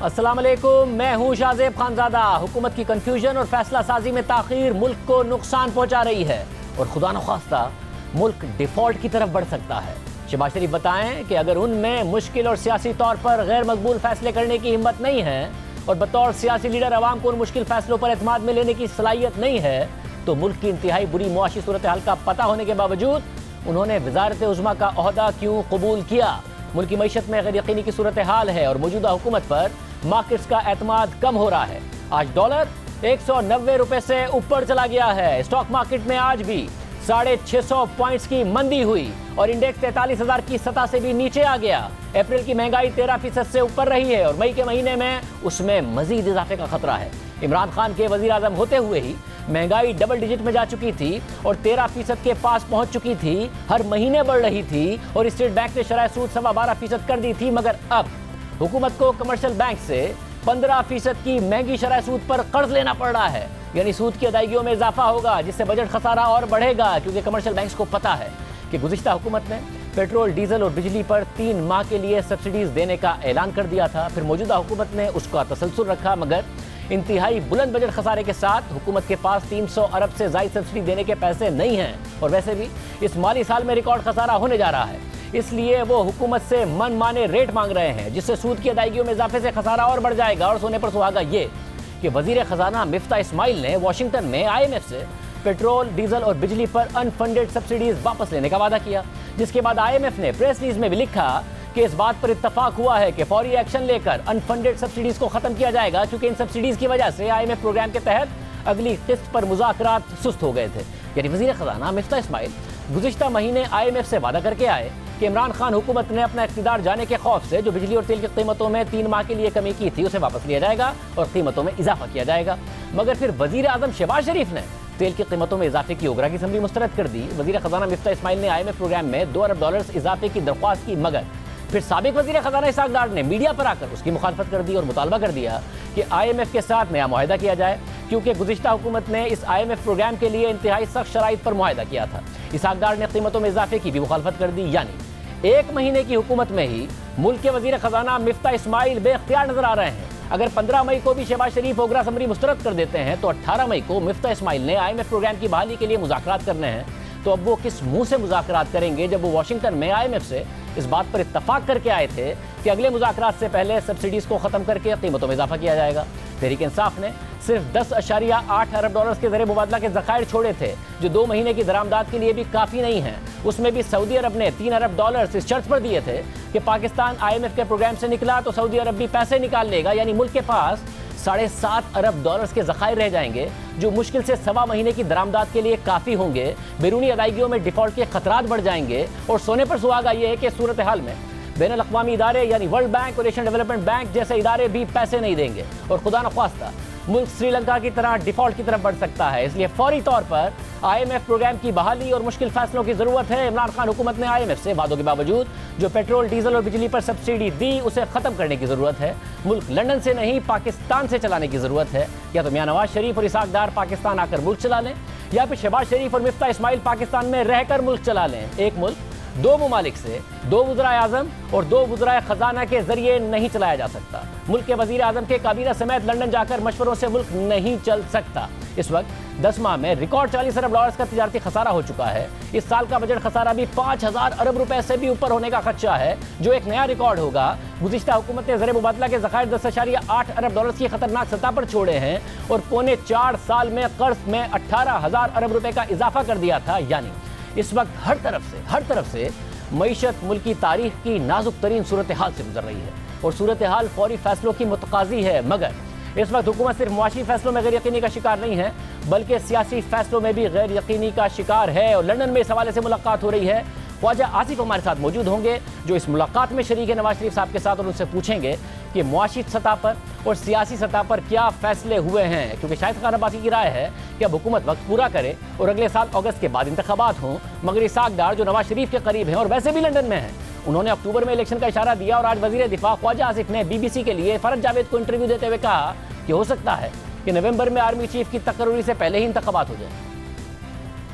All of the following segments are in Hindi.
अस्सलाम वालेकुम, मैं हूं शाहजेब खानजादा। हुकूमत की कंफ्यूजन और फैसला साजी में ताखीर मुल्क को नुकसान पहुंचा रही है और खुदा न खास्ता मुल्क डिफॉल्ट की तरफ बढ़ सकता है। शहबाज शरीफ बताएं कि अगर उनमें मुश्किल और सियासी तौर पर गैर मकबूल फैसले करने की हिम्मत नहीं है और बतौर सियासी लीडर अवाम को उन मुश्किल फैसलों पर एतमाद में लेने की सलाहियत नहीं है, तो मुल्क की इंतहाई बुरी मुआशी सूरत हाल का पता होने के बावजूद उन्होंने वज़ारत उज़्मा का ओहदा क्यों कबूल किया। मुल्क की मईशत में गैर यकीनी की सूरत हाल है और मौजूदा हुकूमत पर मार्केट्स का एतमाद कम हो रहा है। आज डॉलर 190 रुपए से ऊपर चला गया है। स्टॉक मार्केट में आज भी 650 पॉइंट्स की मंदी हुई और इंडेक्स 43,000 की सतह से भी नीचे आ गया। अप्रैल की महंगाई 13% से ऊपर रही है और मई के महीने में उसमें मजीद इजाफे का खतरा है। इमरान खान के वजीर आजम होते हुए ही महंगाई डबल डिजिट में जा चुकी थी और 13% के पास पहुंच चुकी थी, हर महीने बढ़ रही थी और स्टेट बैंक ने शरह सूद 12.25% कर दी थी। मगर अब हुकूमत को कमर्शियल बैंक से 15% की महंगी शरह सूद पर कर्ज लेना पड़ रहा है, यानी सूद की अदायगियों में इजाफा होगा, जिससे बजट खसारा और बढ़ेगा। क्योंकि कमर्शियल बैंक्स को पता है कि गुज़िश्ता हुकूमत ने पेट्रोल, डीजल और बिजली पर 3 माह के लिए सब्सिडीज देने का ऐलान कर दिया था। फिर मौजूदा हुकूमत ने उसका तसलसल रखा, मगर इंतहाई बुलंद बजट खसारे के साथ हुकूमत के पास 300 अरब से ज़ायद सब्सिडी देने के पैसे नहीं हैं और वैसे भी इस माली साल में रिकॉर्ड खसारा होने जा रहा है। इसलिए वो हुकूमत से मनमाने रेट मांग रहे हैं, जिससे सूद की अदायगियों में इजाफे से खसारा और बढ़ जाएगा। और सोने पर सुहागा ये कि वजीर खजाना मिफ्ता इस्माइल ने वाशिंगटन में IMF से पेट्रोल, डीजल और बिजली पर अनफंडेड सब्सिडीज वापस लेने का वादा किया, जिसके बाद IMF ने प्रेस रिलीज में भी लिखा कि इस बात पर इत्तफाक हुआ है कि फौरी एक्शन लेकर अनफंडेड सब्सिडीज को खत्म किया जाएगा, क्योंकि इन सब्सिडीज की वजह से IMF प्रोग्राम के तहत अगली किस्त पर मुज़ाकरात सुस्त हो गए थे। यानी वजीर खजाना मिफ्ता इस्माइल गुज़िश्ता महीने IMF से वादा करके आए कि इमरान खान हुकूमत ने अपना इख्तिदार जाने के खौफ से जो बिजली और तेल की कीमतों में 3 माह के लिए कमी की थी, उसे वापस लिया जाएगा और कीमतों में इजाफा किया जाएगा। मगर फिर वजीर आजम शहबाज शरीफ ने तेल की कीमतों में इजाफे की ओगरा की समरी मुस्तरद कर दी। वजीर खजाना मिफ्ता इस्माइल ने IMF प्रोग्राम में $2 अरब इजाफे की दरख्वास्त की, मगर फिर साबिक वजीर खजाना इसाक डार ने मीडिया पर आकर उसकी मुखालफत कर दी और मुतालबा कर दिया कि IMF के साथ नया मुआहिदा किया जाए, क्योंकि गुज़िश्ता हुकूमत ने इस IMF प्रोग्राम के लिए इंतहाई सख्त शराइत पर मुआहिदा किया था। इसाक डार ने कीमतों में इजाफे की भी मुखालफत कर दी। यानी 1 महीने की हुकूमत में ही मुल्क के वजीर खजाना मिफ्ता इस्माइल बेख्तियार नजर आ रहे हैं। अगर 15 मई को भी शहबाज शरीफ ओगरा समरी मुस्तरद कर देते हैं, तो 18 मई को मिफ्ता इस्माइल ने IMF प्रोग्राम की बहाली के लिए मुज़ाकरात करने हैं। तो अब वो किस मुंह से मुज़ाकरात करेंगे, जब वो वाशिंगटन में IMF से इस बात पर इत्तफाक करके आए थे कि अगले मुज़ाकरात से पहले सब्सिडीज़ को ख़त्म करके कीमतों में इजाफा किया जाएगा। तहरीक इंसाफ ने सिर्फ $10.8 अरब के ज़रिए मुबादला के ज़खायर छोड़े थे, जो 2 महीने की दरामदाद के लिए भी काफ़ी नहीं है। उसमें भी सऊदी अरब ने $3 अरब इस शर्त पर दिए थे कि पाकिस्तान IMF के प्रोग्राम से निकला तो सऊदी अरब भी पैसे निकाल लेगा, यानी मुल्क के पास $7.5 अरब के ज़खायर रह जाएंगे, जो मुश्किल से 1.25 महीने की दरामदाद के लिए काफ़ी होंगे। बैरूनी अदायगियों में डिफ़ॉल्ट के खतरात बढ़ जाएंगे। और सोने पर सुहागा ये है कि सूरत हाल में बैनुल अक़वामी इदारे यानी वर्ल्ड बैंक और एशियन डेवलपमेंट बैंक जैसे इदारे भी पैसे नहीं देंगे और खुदा न ख्वास्ता मुल्क श्रीलंका की तरह डिफ़ॉल्ट की तरफ बढ़ सकता है। इसलिए फौरी तौर पर IMF प्रोग्राम की बहाली और मुश्किल फैसलों की ज़रूरत है। इमरान खान हुकूमत ने IMF से वादों के बावजूद जो पेट्रोल, डीजल और बिजली पर सब्सिडी दी, उसे ख़त्म करने की ज़रूरत है। मुल्क लंदन से नहीं, पाकिस्तान से चलाने की ज़रूरत है। या तो मियां नवाज शरीफ और इसाक डार पाकिस्तान आकर मुल्क चला लें, या फिर शहबाज शरीफ और मिफ्ता इस्माइल पाकिस्तान में रहकर मुल्क चला लें। एक मुल्क 2 ममालिक से 2 वज़राए आज़म और 2 वज़राए ख़जाना के जरिए नहीं चलाया जा सकता। मुल्क के वज़ीर आज़म के काबीना समेत लंदन जाकर मशवरों से मुल्क नहीं चल सकता। इस वक्त 10 माह में रिकॉर्ड $40 अरब का तिजारती खसारा हो चुका है। इस साल का बजट खसारा भी 5,000 अरब रुपए से भी ऊपर होने का खदशा है, जो एक नया रिकॉर्ड होगा। गुज़िश्ता हुकूमत ने ज़र मुबादला के ज़खायर $10.8 अरब की खतरनाक सतह पर छोड़े हैं और पौने 4 साल में कर्ज में 18,000 अरब रुपए का इजाफा कर दिया था। यानी इस वक्त हर तरफ से मईशत मुल्क की तारीख की नाजुक तरीन सूरत हाल से गुजर रही है और सूरत हाल फौरी फैसलों की मुतकाजी है। मगर इस वक्त हुकूमत सिर्फ मुआशी फैसलों में गैर यकीनी का शिकार नहीं है, बल्कि सियासी फैसलों में भी गैर यकीनी का शिकार है। और लंदन में इस हवाले से मुलाकात हो रही है। ख्वाजा आसिफ हमारे साथ मौजूद होंगे, जो इस मुलाकात में शरीक है नवाज शरीफ साहब के साथ, और उनसे पूछेंगे कि मुआशी सतह पर और सियासी सतह पर क्या फैसले हुए हैं। क्योंकि शाहिद खान अब्बासी की राय है कि अब हुकूमत वक्त पूरा करे और अगले साल अगस्त के बाद इंतखाबात हों। मगर इसाक डार, जो नवाज शरीफ के करीब हैं और वैसे भी लंदन में हैं, उन्होंने अक्टूबर में इलेक्शन का इशारा दिया और आज वजीर दिफा ख्वाजा आसिफ ने BBC के लिए फरज जावेद को इंटरव्यू देते हुए कहा कि हो सकता है कि नवंबर में आर्मी चीफ की तकर्री से पहले ही इंतखाबात हो जाए।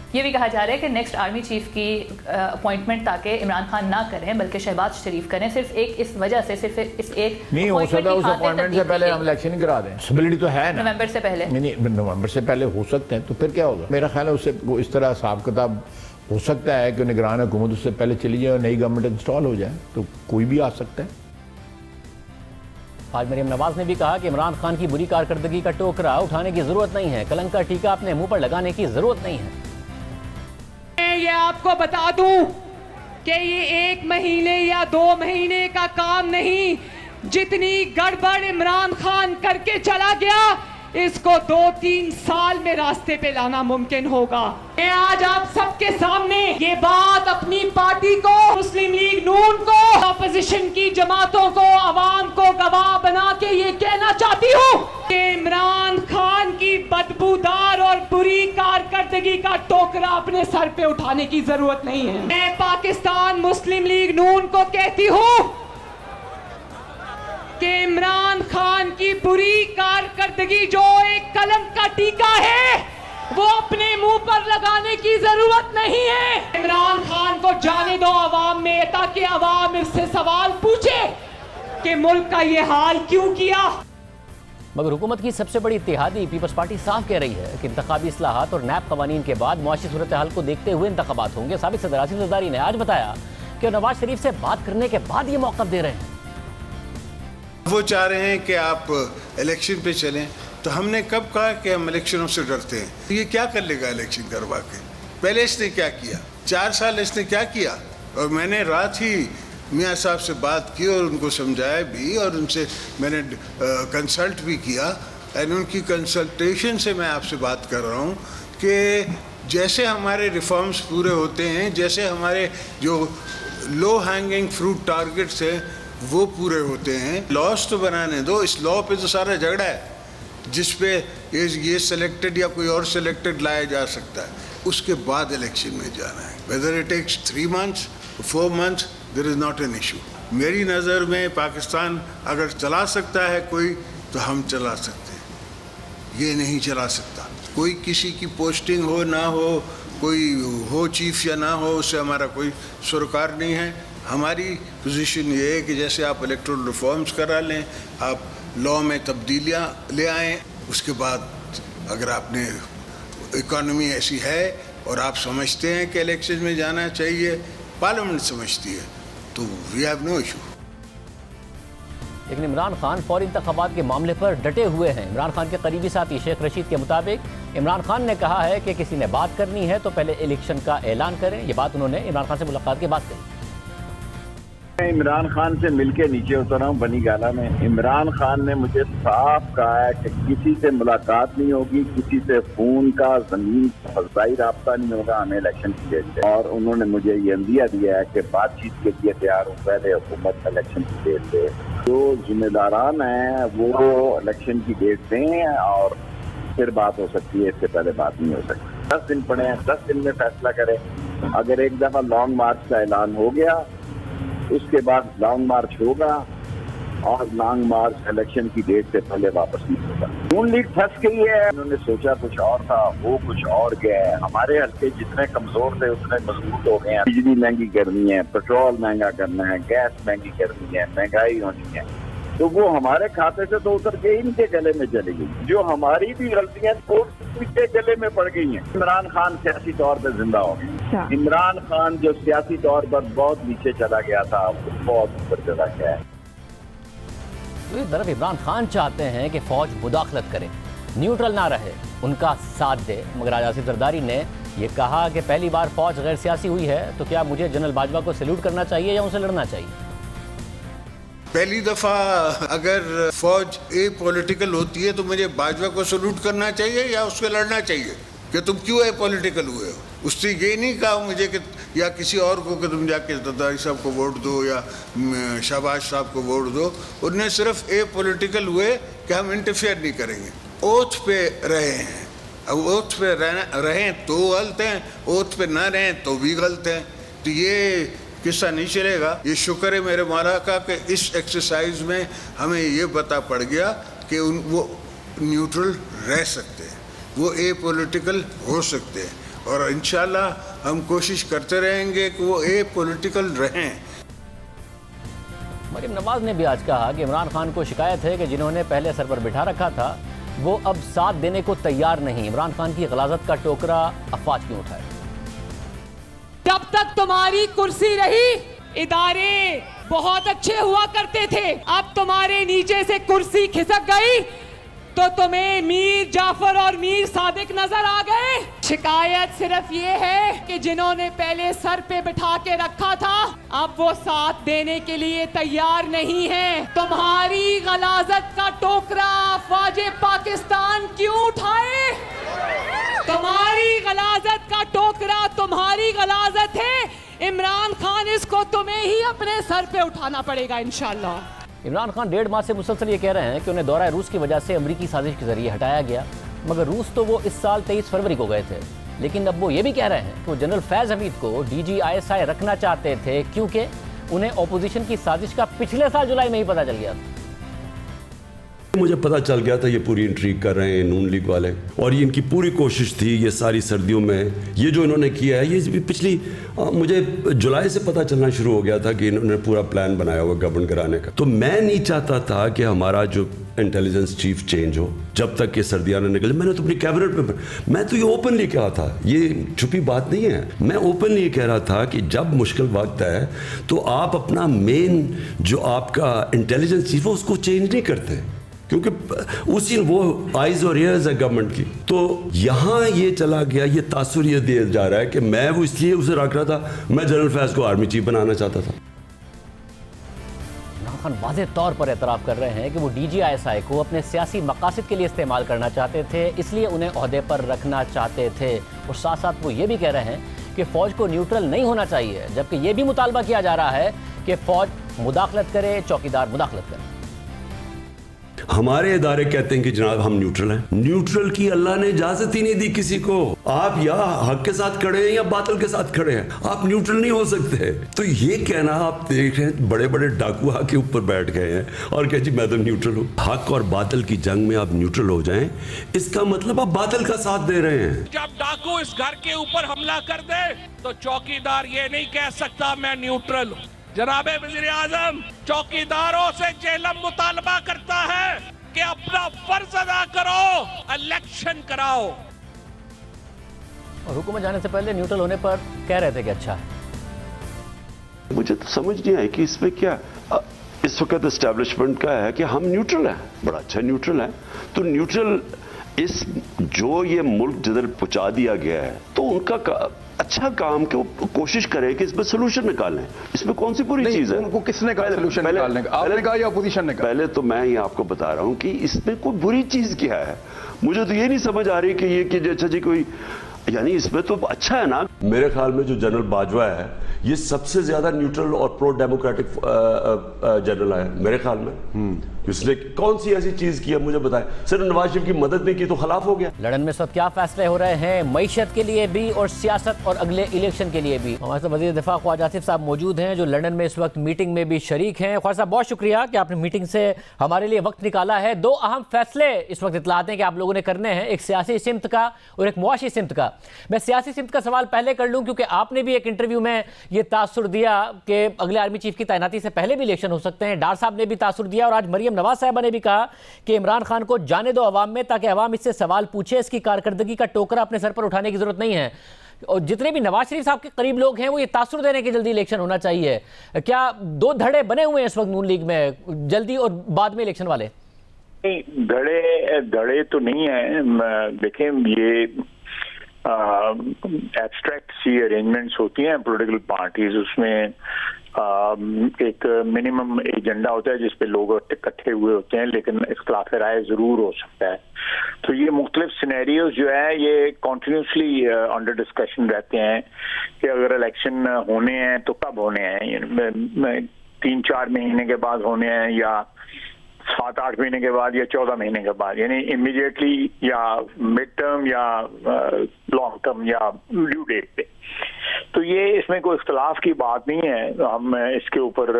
ये भी कहा जा रहा है कि नेक्स्ट आर्मी चीफ की अपॉइंटमेंट ताकि इमरान खान ना करें बल्कि शहबाज शरीफ करें, सिर्फ इस वजह से, सिर्फ इस एक नहीं हो सकता उस अपॉइंटमेंट से पहले हम इलेक्शन ही करा दें, पॉसिबिलिटी तो है ना, नवंबर से पहले। नहीं नवंबर से पहले हो सकते हैं, तो फिर क्या होगा? मेरा ख्याल है उससे इस तरह हिसाब किताब हो सकता है कि निगरान हुकूमत उससे पहले चली जाए और नई गवर्नमेंट इंस्टॉल हो जाए, तो कोई भी आ सकता है। आज मरीम नवाज ने भी कहा कि इमरान खान की बुरी कारकर्दगी का टोकरा उठाने की जरूरत नहीं है, कलंक का टीका अपने मुंह पर लगाने की जरूरत नहीं है। ये आपको बता दूं कि ये 1 महीने या 2 महीने का काम नहीं, जितनी गड़बड़ इमरान खान करके चला गया इसको 2-3 साल में रास्ते पे लाना मुमकिन होगा। मैं आज आप सबके सामने ये बात अपनी पार्टी को, मुस्लिम लीग नून को, अपोजिशन की जमातों को, अवाम को गवाह बना के ये कहना चाहती हूँ कि इमरान खान की बदबूदार और बुरी कारकर्दगी का टोकरा अपने सर पे उठाने की जरूरत नहीं है। मैं पाकिस्तान मुस्लिम लीग नून को कहती हूँ कि इमरान खान की बुरी कारकर्दगी जो एक कलंक का टीका है वो अपने मुंह पर लगाने की जरूरत नहीं है। इमरान खान को जाने दो आवाम में, ताकि आवाम इससे सवाल पूछे कि मुल्क का ये हाल क्यों किया। मगर हुकूमत की सबसे बड़ी इत्तेहादी पीपल्स पार्टी साफ कह रही है कि इंतखाबी इस्लाहात और नैब कवानीन के बाद मुआशी सूरत हाल को देखते हुए इंतखाबात होंगे। साबिक सदर आसिफ जरदारी ने आज बताया कि नवाज शरीफ से बात करने के बाद ये मौक़िफ़ दे रहे हैं। वो चाह रहे हैं कि आप इलेक्शन पे चलें, तो हमने कब कहा कि हम इलेक्शनों से डरते हैं? तो ये क्या कर लेगा इलेक्शन करवा के? पहले इसने क्या किया? 4 साल इसने क्या किया? और मैंने रात ही मियाँ साहब से बात की और उनको समझाया भी, और उनसे मैंने कंसल्ट भी किया, और उनकी कंसल्टेशन से मैं आपसे बात कर रहा हूँ कि जैसे हमारे रिफॉर्म्स पूरे होते हैं, जैसे हमारे जो लो हैंगिंग फ्रूट टारगेट्स हैं वो पूरे होते हैं, लॉस तो बनाने दो। इस लॉ पे तो सारा झगड़ा है जिस पे ये सिलेक्टेड या कोई और सिलेक्टेड लाया जा सकता है, उसके बाद इलेक्शन में जाना है। Whether it takes 3 months 4 months, there is not an issue. मेरी नज़र में पाकिस्तान अगर चला सकता है कोई, तो हम चला सकते हैं, ये नहीं चला सकता। कोई किसी की पोस्टिंग हो ना हो, कोई हो चीफ या ना हो, उससे हमारा कोई सरोकार नहीं है। हमारी पोजीशन ये है कि जैसे आप इलेक्टोरल रिफॉर्म्स करा लें, आप लॉ में तब्दीलियाँ ले आएँ, उसके बाद अगर आपने इकॉनमी ऐसी है और आप समझते हैं कि इलेक्शन में जाना चाहिए, पार्लियामेंट समझती है, तो वी हैव नो इशू। लेकिन इमरान खान फौरी इंतखाबात के मामले पर डटे हुए हैं। इमरान खान के करीबी साथी शेख रशीद के मुताबिक इमरान खान ने कहा है कि किसी ने बात करनी है तो पहले इलेक्शन का ऐलान करें। ये बात उन्होंने इमरान खान से मुलाकात के बाद कही। मैं इमरान खान से मिलके नीचे उतरा हूँ बनी गाला में। इमरान खान ने मुझे साफ कहा है कि किसी से मुलाकात नहीं होगी, किसी से खून का जमीन फजाई राब्ता नहीं होगा, हमें इलेक्शन की डेट पे। और उन्होंने मुझे ये अंदिया दिया है कि बातचीत के लिए तैयार हूँ, पहले हुकूमत इलेक्शन की डेट पे। जो जिम्मेदारान हैं वो इलेक्शन की डेट दें और फिर बात हो सकती है, इससे पहले बात नहीं हो सकती। 10 दिन पड़े हैं, 10 दिन में फैसला करें। अगर एक दफा लॉन्ग मार्च का ऐलान हो गया, उसके बाद लॉन्ग मार्च होगा और लॉन्ग मार्च इलेक्शन की डेट से पहले वापस नहीं होगा। नून लीग फंस गई है, उन्होंने सोचा कुछ और था, वो कुछ और गया है। हमारे हल्के जितने कमजोर थे उतने मजबूत हो गए हैं। बिजली महंगी करनी है, पेट्रोल महंगा करना है, गैस महंगी करनी है, महंगाई होनी है, तो वो हमारे खाते से तो उतर के इनके गले में चली गई। जो हमारी भी गलतियां वो इनके गले में पड़ गई हैं। इमरान खान सियासी तौर पर जिंदा हो गए। इमरान खान जो सियासी तौर पर बहुत नीचे चला गया था, वो बहुत ऊपर चला गया है। तो इस तरफ इमरान खान चाहते हैं कि फौज मुदाखलत करे, न्यूट्रल ना रहे, उनका साथ दे। मगर आज आसिफ जरदारी ने यह कहा कि पहली बार फौज गैर सियासी हुई है, तो क्या मुझे जनरल बाजवा को सैल्यूट करना चाहिए या उनसे लड़ना चाहिए? पहली दफ़ा अगर फौज ए पॉलिटिकल होती है तो मुझे बाजवा को सल्यूट करना चाहिए या उससे लड़ना चाहिए कि तुम क्यों ए पॉलिटिकल हुए हो? उससे ये नहीं कहा मुझे कि या किसी और को कि तुम जाके जरदारी साहब को वोट दो या शहबाज साहब को वोट दो। उन्हें सिर्फ ए पॉलिटिकल हुए कि हम इंटरफेयर नहीं करेंगे। ओथ पे रहे हैं, अब ओथ पे रहें तो गलत हैं, ओथ पे ना रहें तो भी गलत हैं। तो ये किस्सा नहीं चलेगा। ये शुक्र है मेरे मौला का कि इस एक्सरसाइज में हमें ये पता पड़ गया कि वो न्यूट्रल रह सकते हैं, वो ए पॉलिटिकल हो सकते हैं और इंशाल्लाह हम कोशिश करते रहेंगे कि वो पॉलिटिकल रहें। मरीम नवाज ने भी आज कहा कि इमरान खान को शिकायत है कि जिन्होंने पहले सर पर बिठा रखा था वो अब साथ देने को तैयार नहीं। इमरान खान की गलाजत का टोकरा अफवाज क्यों उठाए? जब तक तुम्हारी कुर्सी रही इदारे बहुत अच्छे हुआ करते थे, अब तुम्हारे नीचे से कुर्सी खिसक गई तो तुम्हें मीर जाफर और मीर सादिक नजर आ गए। शिकायत सिर्फ ये है कि जिन्होंने पहले सर पे बिठा के रखा था अब वो साथ देने के लिए तैयार नहीं है। तुम्हारी गलाजत का टोकरा अफवाज पाकिस्तान क्यों उठाए? तुम्हारी गलाजत का टोकरा तुम्हारी गलाजत है। इमरान खान इसको तुम्हें ही अपने सर पे उठाना पड़ेगा इंशाल्लाह। इमरान खान 1.5 माह से मुसलसल ये कह रहे हैं कि उन्हें दौरा रूस की वजह से अमरीकी साजिश के जरिए हटाया गया, मगर रूस तो वो इस साल 23 फरवरी को गए थे। लेकिन अब वो ये भी कह रहे हैं कि वो जनरल फैज हमीद को DG ISI रखना चाहते थे क्योंकि उन्हें ऑपोजिशन की साजिश का पिछले साल जुलाई में ही पता चल गया था। मुझे पता चल गया था ये पूरी इंट्रीग कर रहे हैं नून लीग वाले, और ये इनकी पूरी कोशिश थी ये सारी सर्दियों में ये जो इन्होंने किया है, ये पिछली मुझे जुलाई से पता चलना शुरू हो गया था कि इन्होंने पूरा प्लान बनाया हुआ गवर्न कराने का। तो मैं नहीं चाहता था कि हमारा जो इंटेलिजेंस चीफ चेंज हो जब तक ये सर्दियाँ न निकले। मैंने तो अपनी कैबिनेट में मैं तो ये ओपनली कहा था, ये छुपी बात नहीं है। मैं ओपनली ये कह रहा था कि जब मुश्किल वक्त है तो आप अपना मेन जो आपका इंटेलिजेंस चीफ है उसको चेंज नहीं करते, क्योंकि उसी वो आइज और ईयर्स है गवर्नमेंट की। तो यहाँ ये चला गया, ये तासुर ये दिया जा रहा है कि मैं वो इसलिए उसे रख रहा था, मैं जनरल फैज को आर्मी चीफ बनाना चाहता था। इमरान खान वाज़ेह तौर पर एतराफ़ कर रहे हैं कि वो DG ISI को अपने सियासी मकासद के लिए इस्तेमाल करना चाहते थे, इसलिए उन्हें ओहदे पर रखना चाहते थे। और साथ साथ वो ये भी कह रहे हैं कि फ़ौज को न्यूट्रल नहीं होना चाहिए, जबकि ये भी मुतालबा किया जा रहा है कि फ़ौज मुदाखलत करे, चौकीदार मुदाखलत करे। हमारे इदारे कहते हैं कि जनाब हम न्यूट्रल हैं। न्यूट्रल की अल्लाह ने इजाजत ही नहीं दी किसी को। आप या हक के साथ खड़े हैं या बातिल के साथ खड़े हैं, आप न्यूट्रल नहीं हो सकते। तो ये कहना आप देख रहे हैं बड़े बड़े डाकू आके ऊपर बैठ गए हैं और कह जी मैं तो न्यूट्रल हूँ। हक और बातिल की जंग में आप न्यूट्रल हो जाएं, इसका मतलब आप बातिल का साथ दे रहे हैं। जब डाकू इस घर के ऊपर हमला कर दे तो चौकीदार ये नहीं कह सकता मैं न्यूट्रल हूँ। जनाबे वज़ीर आज़म चौकीदारों से जेलम मुतालबा करता है कि अपना फर्ज अदा करो, इलेक्शन कराओ। और हुकूमत जाने से पहले न्यूट्रल होने पर कह रहे थे कि अच्छा है। मुझे तो समझ नहीं आई कि इसमें क्या इस वक्त एस्टेब्लिशमेंट का है कि हम न्यूट्रल हैं, बड़ा अच्छा न्यूट्रल है। तो न्यूट्रल इस जो ये मुल्क जिधर पहुंचा दिया गया है तो उनका अच्छा काम कि वो कोशिश करें कि इसमें सोल्यूशन निकालें। इसमें कौन सी बुरी चीज है? उनको किसने कहा सोल्यूशन निकालने का? आपने कहा या अपोजिशन ने कहा? पहले तो मैं ये आपको बता रहा हूं कि इसमें कोई बुरी चीज क्या है। मुझे तो ये नहीं समझ आ रही कि ये कि अच्छा जी कोई, यानी इसमें तो अच्छा है ना। मेरे ख्याल में जो जनरल बाजवा है ये सबसे ज्यादा न्यूट्रल और प्रो डेमोक्रेटिक जनरल है मेरे ख्याल में। उसने कौन सी ऐसी चीज की है मुझे बताएं? सिर्फ नवाज शरीफ की मदद नहीं की तो खिलाफ हो गया। लंदन में इस वक्त क्या फैसले हो रहे हैं मईशत के लिए भी और सियासत और अगले इलेक्शन के लिए भी? हमारे साथ वज़ीर दिफा ख्वाजा आसिफ साहब मौजूद हैं जो लंदन में इस वक्त मीटिंग में भी शरीक हैं। ख्वाजा साहब बहुत शुक्रिया कि आपने मीटिंग से हमारे लिए वक्त निकाला है। दो अहम फैसले इस वक्त इतलाते हैं कि आप लोगों ने करने हैं, एक सियासी सिमत का और एक मुआशी सिमत का। मैं सियासी सिमत का सवाल पहले कर लूँ क्योंकि आपने भी एक इंटरव्यू में ये तासुर दिया कि अगले आर्मी चीफ की तैनाती से पहले भी इलेक्शन हो सकते हैं। डार साहब ने भी तासुर दिया और आज मरियम नवाज साहबा ने भी कहा कि इमरान खान को जाने दो अवाम में ताकि अवाम इससे सवाल पूछे, इसकी कारकर्दगी का टोकरा अपने सर पर उठाने की जरूरत नहीं है। और जितने भी नवाज शरीफ साहब के करीब लोग हैं वो ये तासुर दे रहे हैं कि जल्दी इलेक्शन होना चाहिए। क्या दो धड़े बने हुए हैं इस वक्त नून लीग में, जल्दी और बाद में इलेक्शन वाले? नहीं, धड़े तो नहीं है। देखें ये एब्स्ट्रैक्ट सी अरेंजमेंट्स होती हैं पॉलिटिकल पार्टीज, उसमें एक मिनिमम एजेंडा होता है जिस पे लोग इकट्ठे हुए होते हैं, लेकिन इख्तिलाफ राय जरूर हो सकता है। तो ये मुख्तलिफ सिनेरियोज जो है ये कॉन्टिन्यूसली अंडर डिस्कशन रहते हैं कि अगर इलेक्शन होने हैं तो कब होने हैं, 3-4 महीने के बाद होने हैं या 7-8 महीने के बाद या 14 महीने के बाद, यानी इमीडिएटली या मिड टर्म या लॉन्ग टर्म या ड्यू डेट पे। तो ये इसमें कोई इख्तलाफ की बात नहीं है। हम इसके ऊपर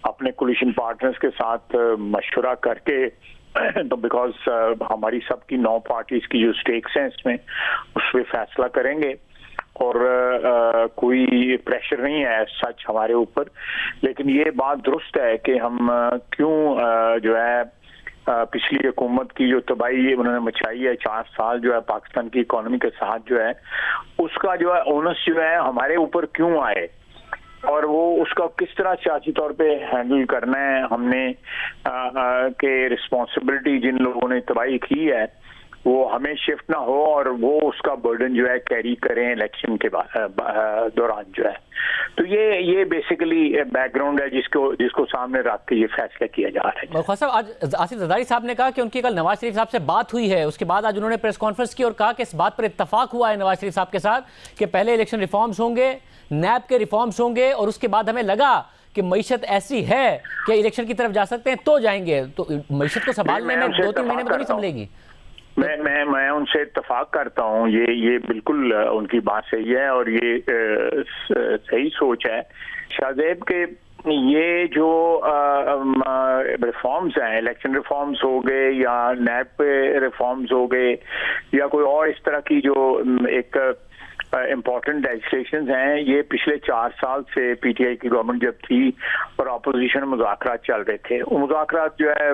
अपने कोलिशन पार्टनर्स के साथ मशवरा करके तो बिकॉज हमारी सबकी 9 पार्टीज की जो स्टेक्स हैं इसमें उस पर फैसला करेंगे। और कोई प्रेशर नहीं है सच हमारे ऊपर, लेकिन ये बात दुरुस्त है कि हम क्यों जो है पिछली हुकूमत की जो तबाही उन्होंने मचाई है 4 साल जो है पाकिस्तान की इकोनॉमी के साथ जो है, उसका जो है ओनस जो है हमारे ऊपर क्यों आए और वो उसका किस तरह सियासी तौर पे हैंडल करना है हमने के रिस्पॉन्सिबिलिटी जिन लोगों ने तबाही की है वो हमें शिफ्ट ना हो और वो उसका बर्डन जो है कैरी करें इलेक्शन के दौरान जो है। तो ये बेसिकली बैकग्राउंड है जिसको सामने रख के ये फैसला किया जा रहा है। ख्वाजा साहब, आज आसिफ जरदारी साहब ने कहा कि उनकी कल नवाज शरीफ साहब से बात हुई है, उसके बाद आज उन्होंने प्रेस कॉन्फ्रेंस की और कहा कि इस बात पर इत्तफाक हुआ है नवाज शरीफ साहब के साथ कि पहले इलेक्शन रिफॉर्म्स होंगे, नैब के रिफॉर्म्स होंगे, और उसके बाद हमें लगा कि मईशत ऐसी है कि इलेक्शन की तरफ जा सकते हैं तो जाएंगे। तो मईशत को संभालने में 2-3 महीने में तो नहीं संभलेगी। मैं उनसे इत्तफाक करता हूँ, ये बिल्कुल उनकी बात सही है और ये सही सोच है शाहजेब के। ये जो रिफॉर्म्स हैं, इलेक्शन रिफॉर्म्स हो गए या नैब पे रिफॉर्म्स हो गए या कोई और इस तरह की जो एक इम्पोर्टेंट लेजिस्लेशंस हैं, ये पिछले 4 साल से पीटीआई की गवर्नमेंट जब थी और अपोजिशन मुज़ाकरात चल रहे थे, वो मुज़ाकरात जो है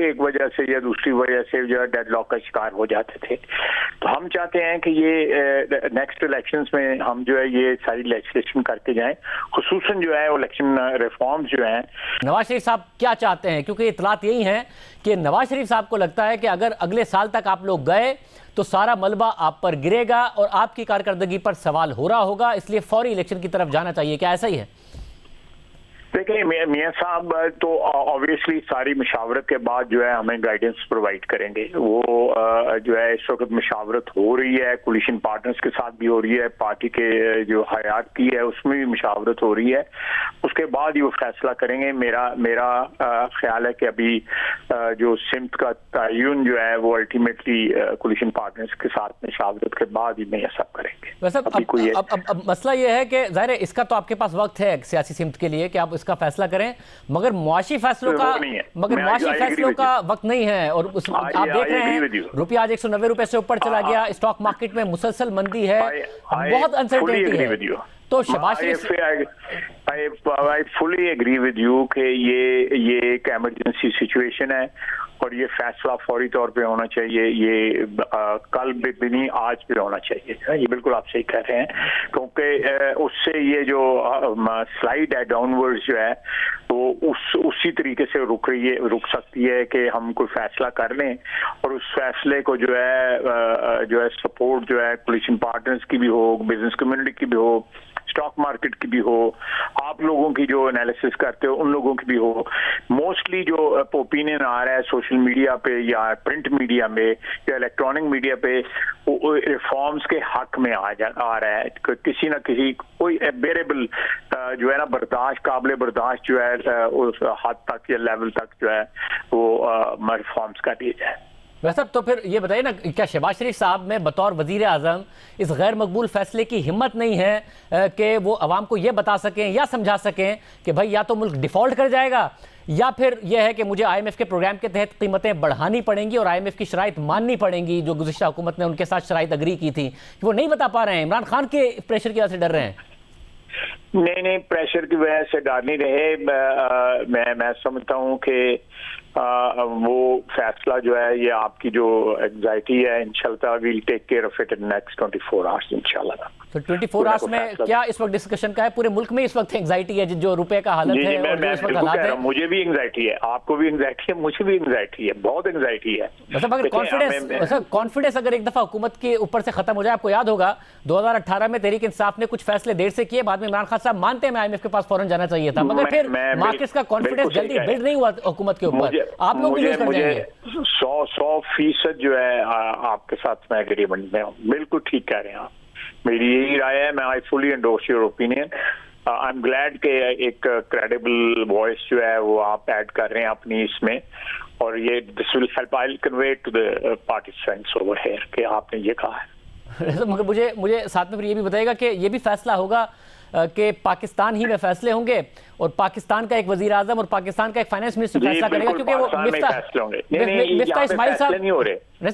एक वजह से या दूसरी वजह से जो है डेडलॉक का शिकार हो जाते थे। तो हम चाहते हैं कि ये नेक्स्ट इलेक्शंस में हम जो है ये सारी लेजिस्लेशन करके जाएं, खुसूसन जो है इलेक्शन रिफॉर्म्स जो हैं। नवाज शरीफ साहब क्या चाहते हैं, क्योंकि इतलात यही है कि नवाज शरीफ साहब को लगता है कि अगर अगले साल तक आप लोग गए तो सारा मलबा आप पर गिरेगा और आपकी कारकर्दगी पर सवाल हो रहा होगा, इसलिए फौरी इलेक्शन की तरफ जाना चाहिए। क्या ऐसा ही है? देखिए मियां साहब तो ऑब्वियसली सारी मशावरत के बाद जो है हमें गाइडेंस प्रोवाइड करेंगे। वो जो है इस वक्त मशावरत हो रही है, कोलिशन पार्टनर्स के साथ भी हो रही है, पार्टी के जो हयात की है उसमें भी मशावरत हो रही है, उसके बाद ही वो फैसला करेंगे। मेरा ख्याल है कि अभी जो सिमत का तयन जो है वो अल्टीमेटली कोलिशन पार्टनर्स के साथ मशावरत के बाद ही मियां साहब करेंगे। वैसे अब मसला ये है कि जाहिर है इसका तो आपके पास वक्त है सियासी सिमत के लिए कि आप इसका फैसला करें, मगर मुआशी फैसलों का वक्त नहीं है। और आप देख रहे हैं रुपया आज 190 रुपए से ऊपर चला गया, स्टॉक मार्केट में मुसलसल मंदी है, बहुत अनसर्टेनिटी है। तो Shehbaz Sharif I fully agree with you कि ये एक इमरजेंसी सिचुएशन है और ये फैसला फौरी तौर पे होना चाहिए। ये कल भी नहीं, आज भी होना चाहिए। ये बिल्कुल आप सही कह रहे हैं, क्योंकि उससे ये जो स्लाइड है डाउनवर्ड्स जो है वो उसी तरीके से रुक सकती है कि हम कोई फैसला कर लें और उस फैसले को जो है सपोर्ट जो है कोलिशन पार्टनर्स की भी हो, बिजनेस कम्युनिटी की भी हो, स्टॉक मार्केट की भी हो, आप लोगों की जो एनालिसिस करते हो उन लोगों की भी हो। मोस्टली जो ओपिनियन आ रहा है सोशल मीडिया पे या प्रिंट मीडिया में या इलेक्ट्रॉनिक मीडिया पे, वो रिफॉर्म्स के हक में आ रहा है। किसी ना किसी कोई बेरेबल जो है ना काबिल बर्दाश्त जो है उस हद तक या लेवल तक जो है वो रिफॉर्म्स कर दिए जाए। वैसे तो फिर ये बताइए ना, क्या शहबाज शरीफ साहब में बतौर वजीर आजम इस गैर मकबूल फैसले की हिम्मत नहीं है कि वो अवाम को ये बता सकें या समझा सकें कि भाई या तो मुल्क डिफॉल्ट कर जाएगा या फिर यह है कि मुझे IMF के प्रोग्राम के तहत कीमतें बढ़ानी पड़ेंगी और IMF की शराइत माननी पड़ेंगी जो गुज़िश्ता हुकूमत ने उनके साथ शराइत अग्री की थी, कि वो नहीं बता पा रहे हैं, इमरान खान के प्रेशर की वजह से डर रहे हैं? नहीं, प्रेशर की वजह से डर नहीं रहे। मैं समझता हूँ कि वो फैसला जो है ये आपकी जो एंजाइटी है इंशाल्लाह will take care of it in next 24 hours इंशाल्लाह। तो 24 आवर्स में क्या इस वक्त डिस्कशन का है? पूरे मुल्क में इस वक्त एंजाइटी है जो रुपए का हालत है और जो इस वक्त हालात है। मुझे भी एंजाइटी है, आपको भी एंजाइटी है, मुझे भी एंजाइटी है, बहुत एंजाइटी है। मतलब अगर कॉन्फिडेंस अगर एक दफा हुकूमत के ऊपर से खत्म हो जाए, आपको याद होगा 2018 में तहरीक इंसाफ ने कुछ फैसले देर से किए, बाद में इमरान खान साहब मानते हैं IMF के पास फौरन जाना चाहिए था, मगर फिर मार्केट्स का कॉन्फिडेंस जल्दी बिल्ड नहीं हुआ हुकूमत के ऊपर। आप लोग भी यूज कर जाएंगे। 100% जो है आपके साथ मैं एग्रीमेंट में हूँ, बिल्कुल ठीक कह रहे हैं आप, मेरी यही राय है। मैं I fully endorse your opinion. I am glad कि एक क्रेडिबल वॉइस जो है वो आप ऐड कर रहे हैं अपनी इसमें, और ये this will help, I will convey to the participants over here कि आपने ये कहा है। मगर मुझे साथ में फिर ये भी बताइएगा कि ये भी फैसला होगा कि पाकिस्तान ही में फैसले होंगे और पाकिस्तान का एक वजीर आजम और पाकिस्तान का एक फाइनेंस मिनिस्टर फैसला करेगा, क्योंकि वो मिफ्ता इस्माइल साहब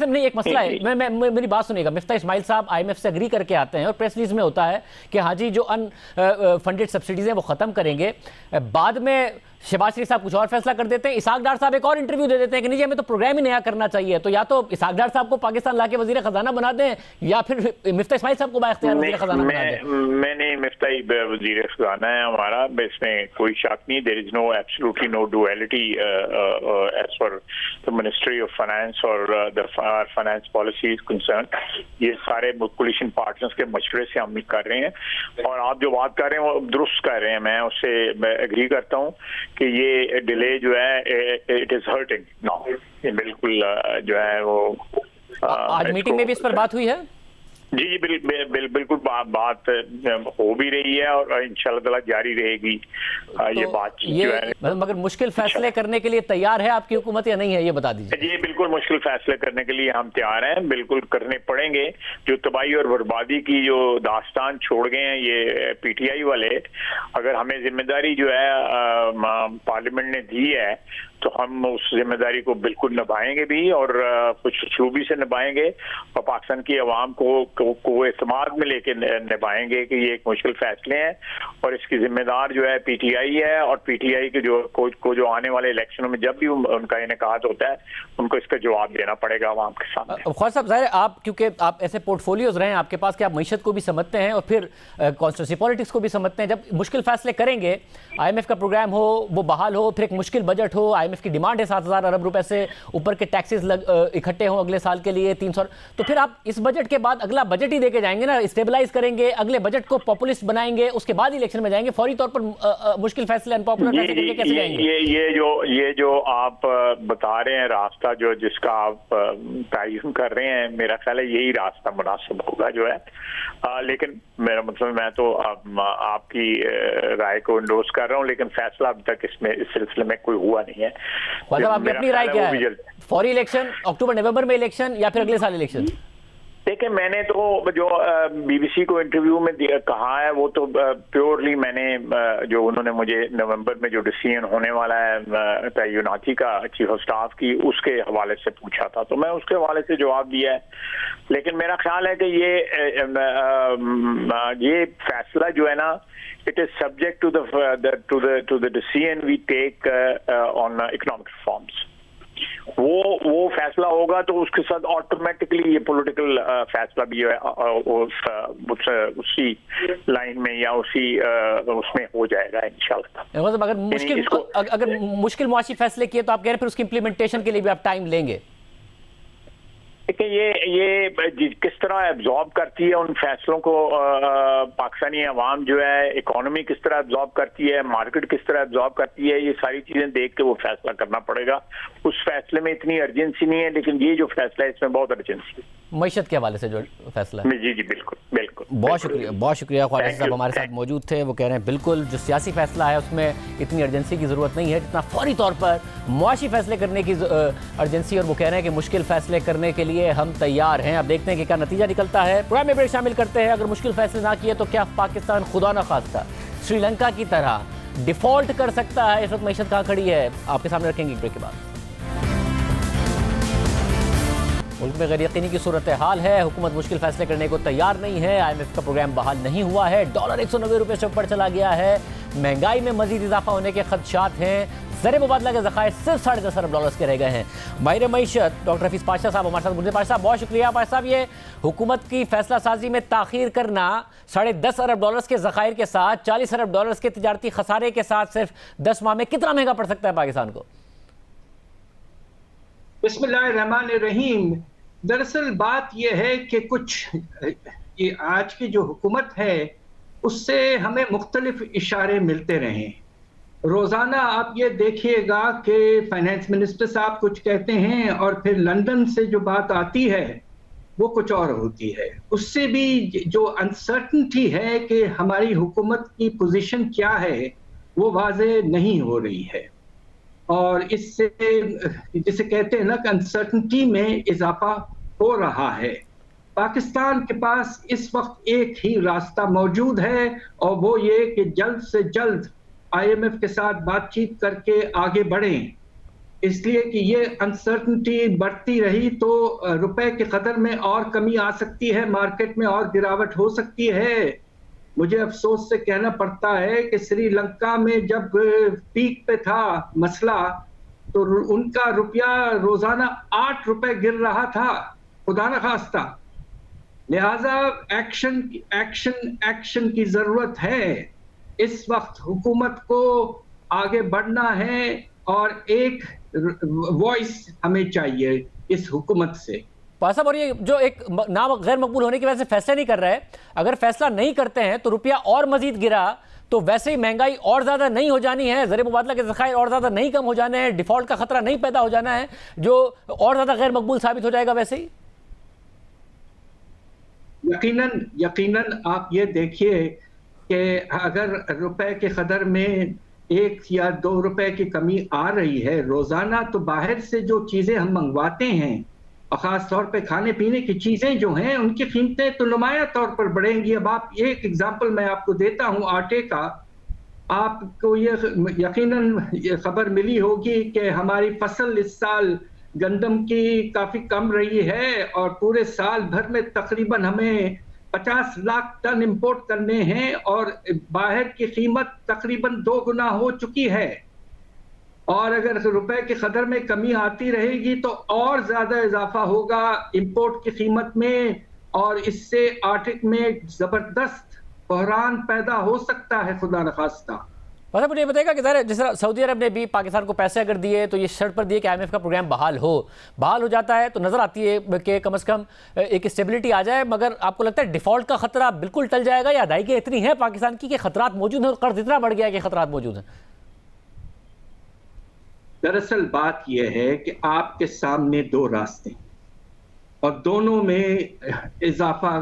नहीं, एक मसला है, मैं मेरी बात सुनिएगा। मिफ्ता इस्माइल साहब IMF से एग्री करके आते हैं और प्रेस रिलीज में होता है कि हाँ जी जो अनफंडेड सब्सिडीज हैं वो खत्म करेंगे, बाद में शहबाज शरीफ साहब कुछ और फैसला कर देते हैं, इसहाक डार साहब एक और इंटरव्यू दे देते हैं कि नहीं जी हमें तो प्रोग्राम ही नया करना चाहिए। तो या तो इसहाक डार साहब को पाकिस्तान लाके वजीर खजाना बना दें या फिर मिफ्ता इस्माइल साहब को बाइख्तियार वजीर खजाना बना दें। मैंने मिफ्ता वजीर खजाना है हमारा, इसमें कोई शक नहीं। There is no absolutely no duality as per the ministry of finance और the finance policy is concern. ये सारे कोलिशन पार्टनर्स के मशवरे से हम कर रहे हैं और आप जो बात कर रहे हैं वो दुरुस्त कर रहे हैं, मैं उससे एग्री करता हूँ कि ये डिले जो है इट इज हर्टिंग नाउ, ये बिल्कुल जो है वो आज मीटिंग में भी इस पर बात हुई है। जी बिल्कुल बात हो भी रही है और इंशाल्लाह ताला जारी रहेगी ये बातचीत जो है। मगर मुश्किल फैसले करने के लिए तैयार है आपकी हुकूमत या नहीं है, ये बता दीजिए। जी बिल्कुल मुश्किल फैसले करने के लिए हम तैयार हैं, बिल्कुल करने पड़ेंगे। जो तबाही और बर्बादी की जो दास्तान छोड़ गए हैं ये PTI वाले, अगर हमें जिम्मेदारी जो है पार्लियामेंट ने दी है तो हम उस जिम्मेदारी को बिल्कुल निभाएंगे भी और कुछ खूबी से निभाएंगे और पाकिस्तान की आवाम को एतमाद में लेके निभाएंगे कि ये एक मुश्किल फैसले हैं और इसकी जिम्मेदार जो है PTI है और PTI के जो आने वाले इलेक्शनों में जब भी उनका इनेकाद होता है उनको इसका जवाब देना पड़ेगा आवाम के सामने। ख्वाजा साहब, ज़ाहिर आप क्योंकि आप ऐसे पोर्टफोलियोज रहे हैं आपके पास कि आप मईशत को भी समझते हैं और फिर कॉन्स्टिट्यूंसी पॉलिटिक्स को भी समझते हैं। जब मुश्किल फैसले करेंगे, IMF का प्रोग्राम हो वो बहाल हो, फिर एक मुश्किल बजट हो, IMF की डिमांड है 7,000 अरब रुपए से ऊपर के टैक्सेस इकट्ठे हों अगले साल के लिए 300, तो फिर आप इस बजट के बाद अगला बजट ही देके जाएंगे ना, स्टेबलाइज करेंगे, अगले बजट को पॉपुलिस्ट बनाएंगे, उसके बाद इलेक्शन में जाएंगे, फौरी तौर पर मुश्किल फैसले अनपॉपुलर फैसले करके कैसे जाएंगे? ये जो आप बता रहे हैं रास्ता जो जिसका आप तयन कर रहे हैं, मेरा ख्याल है यही रास्ता मुनासिब होगा जो है, लेकिन मेरा मतलब मैं तो आपकी राय को इंडोर्स कर रहा हूँ, लेकिन फैसला अब तक इस सिलसिले में कोई हुआ नहीं है। आपकी अपनी राय क्या है? फौरी इलेक्शन, अक्टूबर नवंबर में इलेक्शन या फिर अगले साल इलेक्शन? देखिए मैंने तो जो BBC को इंटरव्यू में कहा है वो तो प्योरली मैंने जो उन्होंने मुझे नवंबर में जो डिसीजन होने वाला है तैनाती का चीफ ऑफ स्टाफ की उसके हवाले से पूछा था, तो मैं उसके हवाले से जवाब दिया है। लेकिन मेरा ख्याल है कि ये फैसला जो है ना, it is subject to the decision we take on economic reforms. वो फैसला होगा तो उसके साथ ऑटोमेटिकली ये पॉलिटिकल फैसला भी है उसी लाइन में या उसी उसमें हो जाएगा इंशाल्लाह। अगर मुश्किल मुआशी फैसले किए तो आप कह रहे हैं फिर उसकी इम्प्लीमेंटेशन के लिए भी आप टाइम लेंगे? देखिए ये किस तरह एब्जॉर्ब करती है उन फैसलों को पाकिस्तानी अवाम जो है, इकोनॉमी किस तरह एब्जॉर्ब करती है, मार्केट किस तरह एब्जॉर्ब करती है, ये सारी चीजें देख के वो फैसला करना पड़ेगा। उस फैसले में इतनी अर्जेंसी नहीं है, लेकिन ये जो फैसला है इसमें बहुत अर्जेंसी है मईशत के हवाले से जो फैसला है। जी बिल्कुल बिल्कुल। बहुत शुक्रिया ख्वाजा साहब हमारे साथ मौजूद थे। वो कह रहे हैं बिल्कुल जो सियासी फैसला है उसमें इतनी अर्जेंसी की ज़रूरत नहीं है जितना फौरी तौर पर मुआशी फैसले करने की अर्जेंसी, और वो कह रहे हैं कि मुश्किल फैसले करने के लिए हम तैयार हैं। अब देखते हैं कि क्या नतीजा निकलता है। प्रोग्राम में ब्रेक शामिल करते हैं। अगर मुश्किल फैसले ना किए तो क्या पाकिस्तान खुदा न खास्ता श्रीलंका की तरह डिफॉल्ट कर सकता है? इस वक्त मईशत कहाँ खड़ी है आपके सामने रखेंगे ब्रेक के बाद। मुल्क में गैर यकीनी की सूरत हाल है, हुकूमत मुश्किल फैसले करने को तैयार नहीं है, IMF का प्रोग्राम बहाल नहीं हुआ है, डॉलर 190 रुपये से ऊपर चला गया है, महंगाई में मजीद इजाफा होने के खदशात हैं, ज़र मुबादला के ज़खायर सिर्फ $10.5 अरब के रह गए हैं। माहिर मईशत डॉक्टर हफीज़ पाशा साहब हमारे साथ। पाशा साहब बहुत शुक्रिया। पाशा साहब, ये हुकूमत की फैसला साजी में ताख़ीर करना $10.5 अरब के ज़खायर के साथ $40 अरब के तिजारती खसारे के साथ सिर्फ 10 माह में कितना महंगा पड़ सकता है पाकिस्तान को? बिस्मिल्लाहिर्रहमानिर्रहीम। दरअसल बात यह है कि ये आज की जो हुकूमत है उससे हमें मुख्तलिफ इशारे मिलते रहे। रोज़ाना आप ये देखिएगा कि फाइनेंस मिनिस्टर साहब कुछ कहते हैं और फिर लंदन से जो बात आती है वो कुछ और होती है। उससे भी जो अनसर्टनिटी है कि हमारी हुकूमत की पोजीशन क्या है वो वाज़े नहीं हो रही है, और इससे जिसे कहते हैं ना कि अनसर्टनिटी में इजाफा हो रहा है। पाकिस्तान के पास इस वक्त एक ही रास्ता मौजूद है और वो ये कि जल्द से जल्द IMF के साथ बातचीत करके आगे बढ़ें, इसलिए कि ये अनसर्टनिटी बढ़ती रही तो रुपए की कदर में और कमी आ सकती है, मार्केट में और गिरावट हो सकती है। मुझे अफसोस से कहना पड़ता है कि श्रीलंका में जब पीक पे था मसला, तो उनका रुपया रोजाना 8 रुपए गिर रहा था, खुदा न खास्ता। लिहाजा एक्शन की जरूरत है। इस वक्त हुकूमत को आगे बढ़ना है और एक वॉइस हमें चाहिए इस हुकूमत से। साहब, और ये जो एक नाम गैर मकबूल होने की वजह से फैसला नहीं कर रहा है, अगर फैसला नहीं करते हैं तो रुपया और मजीद गिरा तो वैसे ही महंगाई और ज्यादा नहीं हो जानी है, ज़र मुबादला के ज़खायर और ज्यादा नहीं कम हो जाने हैं, डिफॉल्ट का खतरा नहीं पैदा हो जाना है जो और ज्यादा गैर मकबूल साबित हो जाएगा वैसे ही। यकीनन आप ये देखिए कि अगर रुपए के कदर में 1 या 2 रुपए की कमी आ रही है रोजाना, तो बाहर से जो चीजें हम मंगवाते हैं और खास तौर पे खाने पीने की चीजें जो हैं उनकी कीमतें तो नुमाया तौर पर बढ़ेंगी। अब आप एक एग्जांपल मैं आपको देता हूं आटे का। आपको ये यकीनन ये खबर मिली होगी कि हमारी फसल इस साल गंदम की काफी कम रही है और पूरे साल भर में तकरीबन हमें 50 लाख टन इंपोर्ट करने हैं और बाहर की कीमत तकरीबन 2 गुना हो चुकी है। और अगर रुपए की कदर में कमी आती रहेगी तो और ज्यादा इजाफा होगा इंपोर्ट की कीमत में, और इससे आटे में जबरदस्त बहरान पैदा हो सकता है, खुदा न खास्ता। मतलब मुझे बताएगा कि जिस तरह सऊदी अरब ने भी पाकिस्तान को पैसे अगर दिए तो ये शर्त पर दिए कि IMF का प्रोग्राम बहाल हो जाता है तो नजर आती है कि कम से कम एक स्टेबिलिटी आ जाए, मगर आपको लगता है डिफॉल्ट का खतरा बिल्कुल टल जाएगा या अदायगी इतनी है पाकिस्तान की कि खतरात मौजूद हैं और कर्ज इतना बढ़ गया है कि खतरात मौजूद हैं? दरअसल बात यह है कि आपके सामने 2 रास्ते और दोनों में इजाफा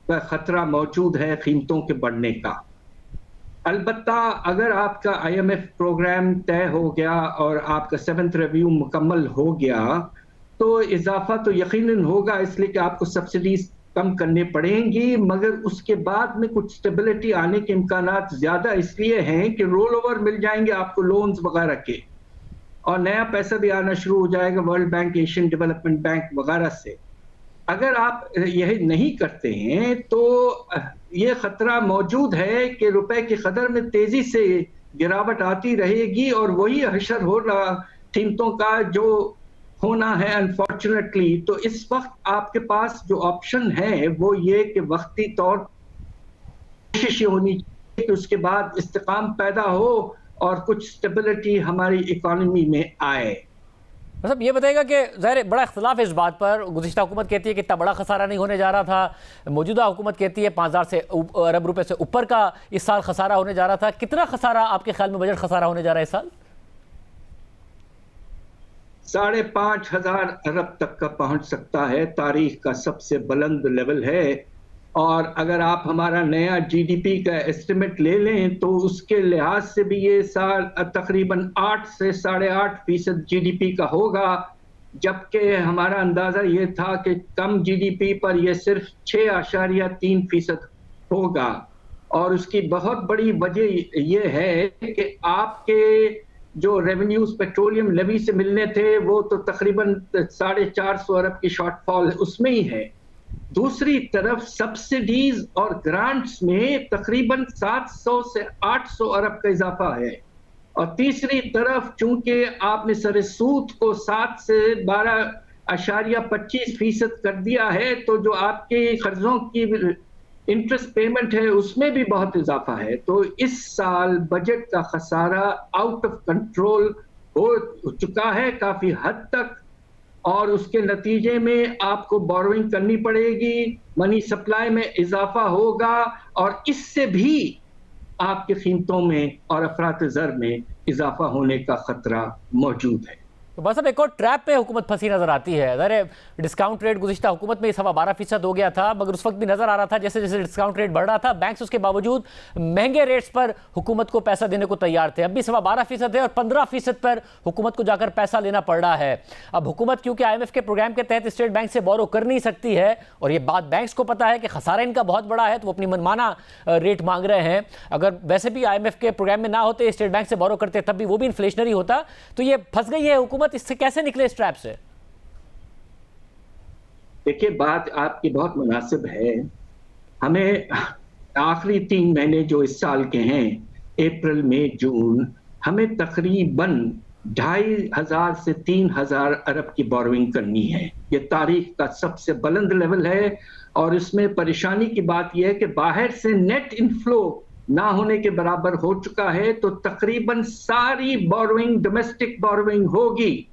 का खतरा मौजूद है कीमतों के बढ़ने का। अलबत्ता अगर आपका IMF प्रोग्राम तय हो गया और आपका 7th रिव्यू मुकम्मल हो गया तो इजाफा तो यकीनन होगा, इसलिए कि आपको सब्सिडीज कम करने पड़ेंगी, मगर उसके बाद में कुछ स्टेबिलिटी आने के इम्कानात ज्यादा इसलिए हैं कि रोल ओवर मिल जाएंगे आपको लोन्स वगैरह के और नया पैसा भी आना शुरू हो जाएगा world bank, Asian development bank वगैरह से। अगर आप यह नहीं करते हैं तो ये खतरा मौजूद है कि रुपए की कदर में तेजी से गिरावट आती रहेगी और वही हशर हो रहा कीमतों का जो होना है अनफॉर्चुनेटली। तो इस वक्त आपके पास जो ऑप्शन है वो ये कि वक्ती तौर कोशिश होनी चाहिए कि उसके बाद इस्तेकाम पैदा हो और कुछ स्टेबिलिटी हमारी इकोनॉमी में आए। मतलब ये बताएगा कि ज़ाहिर बड़ा इख्तलाफ है इस बात पर, गुज़िश्ता हुकूमत कहती है कि इतना बड़ा खसारा नहीं होने जा रहा था, मौजूदा हुकूमत कहती है 5000 अरब रुपए से ऊपर का इस साल खसारा होने जा रहा था। कितना खसारा आपके ख्याल में बजट खसारा होने जा रहा है इस साल? 5,500 अरब तक का पहुंच सकता है, तारीख का सबसे बुलंद लेवल है। और अगर आप हमारा नया GDP का एस्टिमेट ले लें तो उसके लिहाज से भी ये साल तकरीबन 8 से 8.5% GDP का होगा, जबकि हमारा अंदाजा ये था कि कम GDP पर यह सिर्फ 6.3% होगा। और उसकी बहुत बड़ी वजह यह है कि आपके जो रेवेन्यूज पेट्रोलियम लेवी से मिलने थे वो तो तकरीबन 450 अरब की शॉर्टफॉल उसमें ही है। दूसरी तरफ सब्सिडीज और ग्रांट्स में तकरीबन 700 से 800 अरब का इजाफा है। और तीसरी तरफ चूंकि आपने सरे सूद को 7 से 12.25% कर दिया है तो जो आपके कर्जों की इंटरेस्ट पेमेंट है उसमें भी बहुत इजाफा है। तो इस साल बजट का खसारा आउट ऑफ कंट्रोल हो चुका है काफी हद तक, और उसके नतीजे में आपको बोरोइंग करनी पड़ेगी, मनी सप्लाई में इजाफा होगा और इससे भी आपके कीमतों में और अफरात ज़र में इजाफा होने का खतरा मौजूद है। तो बस अब एक और ट्रैप पे हुकूमत फंसी नजर आती है। अरे डिस्काउंट रेट गुज़िश्ता हुकूमत में 12.25% हो गया था, मगर उस वक्त भी नजर आ रहा था जैसे जैसे डिस्काउंट रेट बढ़ रहा था बैंक्स उसके बावजूद महंगे रेट्स पर हुकूमत को पैसा देने को तैयार थे। अब भी 12.25% है और 15% पर हुकूमत को जाकर पैसा लेना पड़ रहा है। अब हुकूमत क्योंकि IMF के प्रोग्राम के तहत स्टेट बैंक से बोरो कर नहीं सकती है और ये बात बैंक्स को पता है कि खसारा इनका बहुत बड़ा है, तो वो अपनी मनमाना रेट मांग रहे हैं। अगर वैसे भी IMF के प्रोग्राम में ना होते, स्टेट बैंक से बोरो करते, तब भी वो भी इन्फ्लेशनरी होता। तो ये फंस गई है हुकूमत, इससे कैसे निकले इस ट्रैप से? देखिए, बात आपकी बहुत मुनासिब है। हमें आखिरी 3 महीने जो इस साल के हैं, अप्रैल मई जून, हमें तकरीबन 2,500 से 3,000 अरब की बोरोइंग करनी है। ये तारीख का सबसे बुलंद लेवल है और इसमें परेशानी की बात यह है कि बाहर से नेट इनफ्लो ना होने के बराबर हो चुका है, तो तकरीबन सारी बोरोइंग डोमेस्टिक बोरोइंग होगी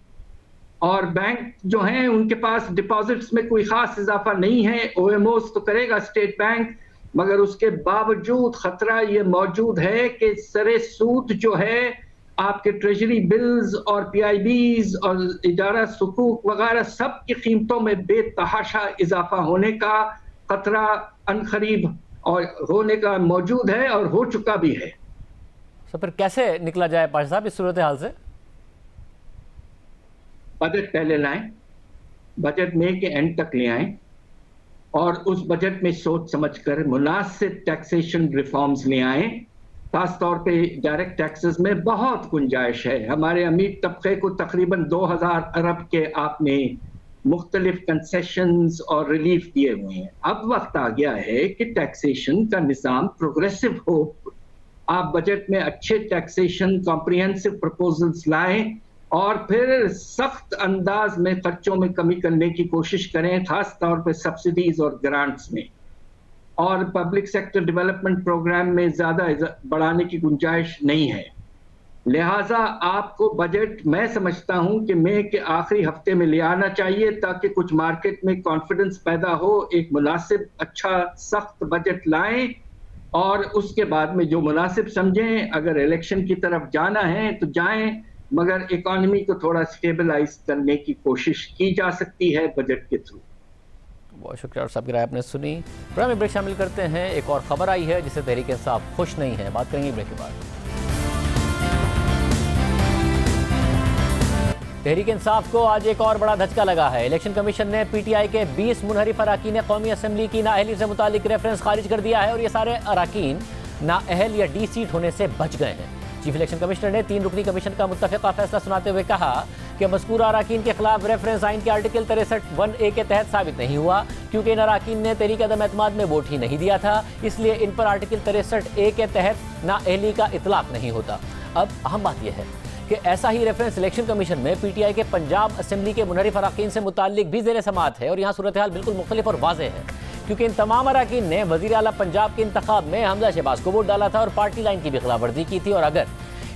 और बैंक जो हैं उनके पास डिपॉजिट्स में कोई खास इजाफा नहीं है। OMOs तो करेगा स्टेट बैंक, मगर उसके बावजूद खतरा ये मौजूद है कि सरे सूद जो है आपके ट्रेजरी बिल्स और PIBs और इजारा सुकूक वगैरह सब की कीमतों में बेतहाशा इजाफा होने का खतरा अनकरीब और होने का मौजूद है और हो चुका भी है। तो फिर कैसे निकला जाए पाशा साहब इस सूरत हाल से? बजट पहले लाएं, बजट मई के एंड तक ले आएं और उस बजट में सोच समझकर मुनासिब टैक्सेशन रिफॉर्म्स ले आएं। खास तौर पे डायरेक्ट टैक्सेस में बहुत गुंजाइश है। हमारे अमीर तबके को तकरीबन 2,000 अरब के आपने मुख्तलिफ कंसेशंस और रिलीफ दिए हुए हैं। अब वक्त आ गया है कि टैक्सेशन का निज़ाम प्रोग्रेसिव हो। आप बजट में अच्छे टैक्सेशन कॉम्प्रिहेंसिव प्रपोजल्स लाएं और फिर सख्त अंदाज में खर्चों में कमी करने की कोशिश करें, खास तौर पे सब्सिडीज और ग्रांट्स में, और पब्लिक सेक्टर डेवलपमेंट प्रोग्राम में ज्यादा बढ़ाने की गुंजाइश नहीं है। लिहाजा आपको बजट मैं समझता हूं कि मई के आखिरी हफ्ते में ले आना चाहिए ताकि कुछ मार्केट में कॉन्फिडेंस पैदा हो। एक मुनासिब अच्छा सख्त बजट लाएं और उसके बाद में जो मुनासिब समझें, अगर इलेक्शन की तरफ जाना है तो जाएं, मगर इकोनॉमी को थोड़ा स्टेबलाइज करने की कोशिश की जा सकती है बजट के थ्रू। बहुत शुक्रिया और सबकी राय आपने सुनी। प्रोग्राम में ब्रेक शामिल करते हैं। एक और खबर आई है जिससे तहरीक इंसाफ खुश नहीं है, बात करेंगे ब्रेक के बाद। तहरीक इंसाफ को आज एक और बड़ा धचका लगा है। इलेक्शन कमीशन ने PTI के 20 मुनहरिफ अराकीन कौमी असम्बली की नाअहली से मुतालिक रेफरेंस खारिज कर दिया है और ये सारे अराकीन नाअहल या डी सीट होने से बच गए हैं। चीफ इलेक्शन कमिश्नर ने 3 रुकनी कमीशन का मुत्तफ़िका फैसला सुनाते हुए कहा कि मज़कूर अराकीन के खिलाफ रेफरेंस आइन के आर्टिकल 63(1)A के तहत साबित नहीं हुआ, क्योंकि इन अराकीन ने तहरीक अदम एतमाद में वोट ही नहीं दिया था, इसलिए इन पर आर्टिकल 63(A) के तहत नाअहली का इतलाक नहीं होता। अब अहम बात यह है कि ऐसा ही रेफरेंस इलेक्शन कमीशन में PTI के पंजाब असेंबली के मुनहरिफ अराकीन से मुताल्लिक भी ज़ेर समाअत है और यहाँ सूरत हाल बिल्कुल मुख्तलिफ और वाज़ेह है, क्योंकि इन तमाम अराकीन ने वज़ीर आला पंजाब के इंतखाब में हमजा शहबाज को वोट डाला था और पार्टी लाइन की भी खिलाफ वर्जी की थी। और अगर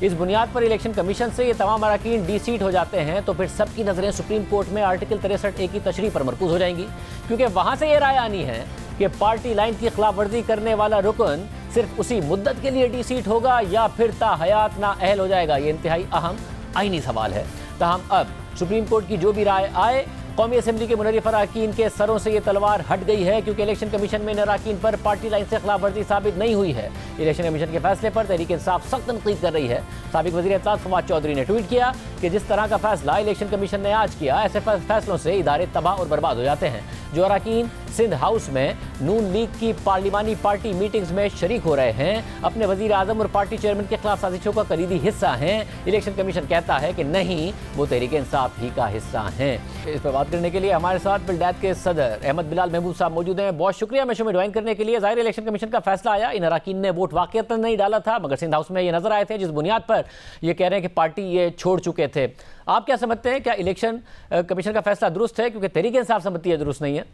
इस बुनियाद पर इलेक्शन कमीशन से ये तमाम अराकीन डी सीट हो जाते हैं तो फिर सबकी नज़रें सुप्रीम कोर्ट में आर्टिकल 63A की तशरीह पर मरकूज हो जाएंगी, क्योंकि वहाँ से ये राय आनी है कि पार्टी लाइन की खिलाफ वर्जी करने वाला रुकन सिर्फ उसी मुद्दत के लिए डी सीट होगा या फिर ताहयात नाअहल हो जाएगा। ये इंतहाई अहम आईनी सवाल है। ताहम अब सुप्रीम कोर्ट की जो भी राय आए, कौमी असम्बली के मुनहरिफ अराकीन के सरों से ये तलवार हट गई है, क्योंकि इलेक्शन कमीशन में इन अराकीन पर पार्टी लाइन से खिलाफ वर्जी साबित नहीं हुई है। इलेक्शन कमीशन के फैसले पर तहरीक इंसाफ सख्त तनकीद कर रही है। साबिक वज़ीर इत्तलात फवाद चौधरी ने ट्वीट किया कि जिस तरह का फैसला इलेक्शन कमीशन ने आज किया, ऐसे फैसलों से इदारे तबाह और बर्बाद हो जाते हैं। जो अराकीन सिंध हाउस में नून लीग की पार्लिमानी पार्टी मीटिंग्स में शरीक हो रहे हैं, अपने वज़ीर आज़म और पार्टी चेयरमैन के खिलाफ साजिशों का कलीदी हिस्सा हैं, इलेक्शन कमीशन कहता है कि नहीं, वो तहरीक इंसाफ ही का हिस्सा हैं। इस पर बात करने के लिए हमारे साथ बिलडैत के सदर अहमद बिलाल महबूब साहब मौजूद हैं। बहुत शुक्रिया मैं शो में ज्वाइन करने के लिए। ज़ाहिर इलेक्शन कमीशन का फैसला आया, इन अराकीन ने वोट वाक़ईतन नहीं डाला था, मगर सिंध हाउस में ये नजर आए थे, जिस बुनियाद पर ये कह रहे हैं कि पार्टी ये छोड़ चुके थे। आप क्या समझते हैं, क्या इलेक्शन कमीशन का फैसला दुरुस्त है, क्योंकि तहरीक इंसाफ समझती है दुरुस्त नहीं है?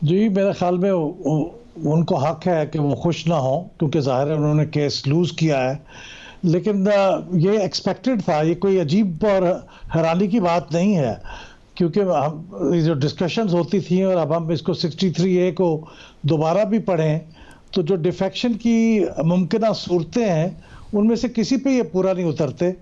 जी, मेरे ख्याल में उनको हक है कि वो खुश ना हो, क्योंकि ज़ाहिर है उन्होंने केस लूज़ किया है, लेकिन ये एक्सपेक्टेड था। ये कोई अजीब और हैरानी की बात नहीं है, क्योंकि हम जो डिस्कशंस होती थी और अब हम इसको 63A को दोबारा भी पढ़ें तो जो डिफेक्शन की मुमकिन सूरतें हैं उनमें से किसी पे ये पूरा नहीं उतरते।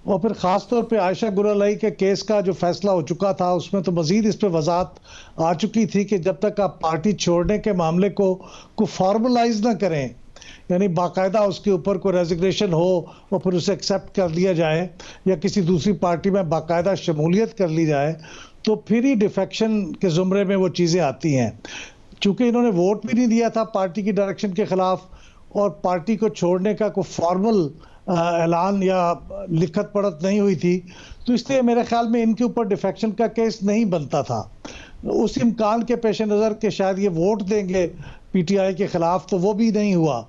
और फिर ख़ास तौर पे आयशा गुलालाई के केस का जो फैसला हो चुका था उसमें तो मज़ीद इस पर वजाहत आ चुकी थी कि जब तक आप पार्टी छोड़ने के मामले को फॉर्मलाइज ना करें, यानी बाकायदा उसके ऊपर कोई रेजिग्नेशन हो और फिर उसे एक्सेप्ट कर लिया जाए या किसी दूसरी पार्टी में बाकायदा शमूलियत कर ली जाए, तो फिर ही डिफेक्शन के ज़ुमरे में वो चीज़ें आती हैं। चूँकि इन्होंने वोट भी नहीं दिया था पार्टी की डायरेक्शन के ख़िलाफ़ और पार्टी को छोड़ने का कोई फॉर्मल ऐलान या लिखत पढ़त नहीं हुई थी, तो इसलिए मेरे ख्याल में इनके ऊपर डिफेक्शन का केस नहीं बनता था। उस इम्कान के पेश नज़र के शायद ये वोट देंगे पीटीआई के ख़िलाफ़, तो वो भी नहीं हुआ,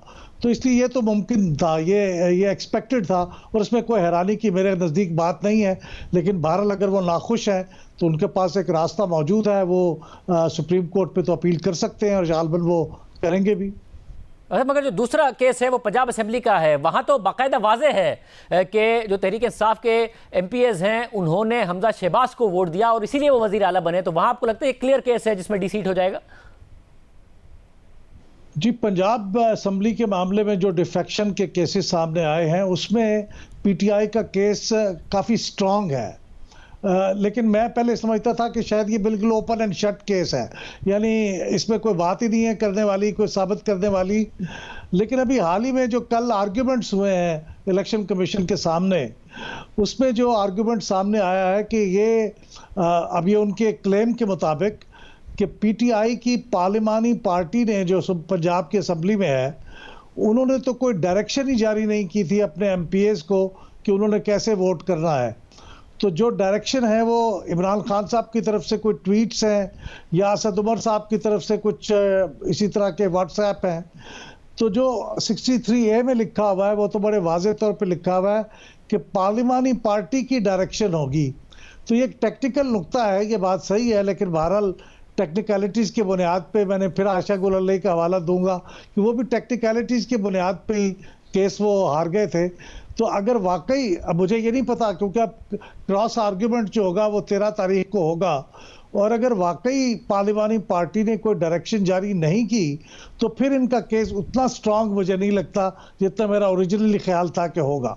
तो इसलिए ये तो मुमकिन था, ये एक्सपेक्टेड था और इसमें कोई हैरानी की मेरे नज़दीक बात नहीं है। लेकिन बहरहाल अगर वो नाखुश हैं तो उनके पास एक रास्ता मौजूद है, वो सुप्रीम कोर्ट पे तो अपील कर सकते हैं और गालिबन वो करेंगे भी। मगर जो दूसरा केस है वो पंजाब असेंबली का है, वहाँ तो बाकायदा वाज़े है कि जो तहरीक इंसाफ के MPs हैं उन्होंने हमजा शहबाज को वोट दिया और इसीलिए वो वज़ीर आला बने, तो वहाँ आपको लगता है एक क्लियर केस है जिसमें डिसीट हो जाएगा? जी, पंजाब असेंबली के मामले में जो डिफेक्शन के केसेस सामने आए हैं उसमें पीटीआई का केस काफ़ी स्ट्रॉन्ग है, लेकिन मैं पहले समझता था कि शायद ये बिल्कुल ओपन एंड शट केस है, यानी इसमें कोई बात ही नहीं है करने वाली, कोई साबित करने वाली। लेकिन अभी हाल ही में जो कल आर्ग्यूमेंट्स हुए हैं इलेक्शन कमीशन के सामने, उसमें जो आर्ग्यूमेंट सामने आया है कि ये अभी उनके क्लेम के मुताबिक कि पीटीआई की पार्लिमानी पार्टी ने जो पंजाब की असेंबली में है, उन्होंने तो कोई डायरेक्शन ही जारी नहीं की थी अपने MPs को कि उन्होंने कैसे वोट करना है। तो जो डायरेक्शन है वो इमरान खान साहब की तरफ से कोई ट्वीट्स हैं या असद उमर साहब की तरफ से कुछ इसी तरह के व्हाट्सएप हैं। तो जो 63A में लिखा हुआ है वो तो बड़े वाज़े तौर पे लिखा हुआ है कि पार्लिमानी पार्टी की डायरेक्शन होगी। तो ये एक टेक्निकल नुक्ता है, ये बात सही है, लेकिन बहरहाल टेक्निकलिटीज़ के बुनियाद पे मैंने फिर आयशा गुलालाई का हवाला दूंगा कि वो भी टेक्निकलिटीज़ के बुनियाद पे ही केस वो हार गए थे। तो अगर वाकई, अब मुझे ये नहीं पता क्योंकि अब क्रॉस आर्ग्यूमेंट जो होगा वो 13 तारीख को होगा, और अगर वाकई पार्लिमानी पार्टी ने कोई डायरेक्शन जारी नहीं की तो फिर इनका केस उतना स्ट्रांग मुझे नहीं लगता जितना मेरा ओरिजिनली ख्याल था कि होगा।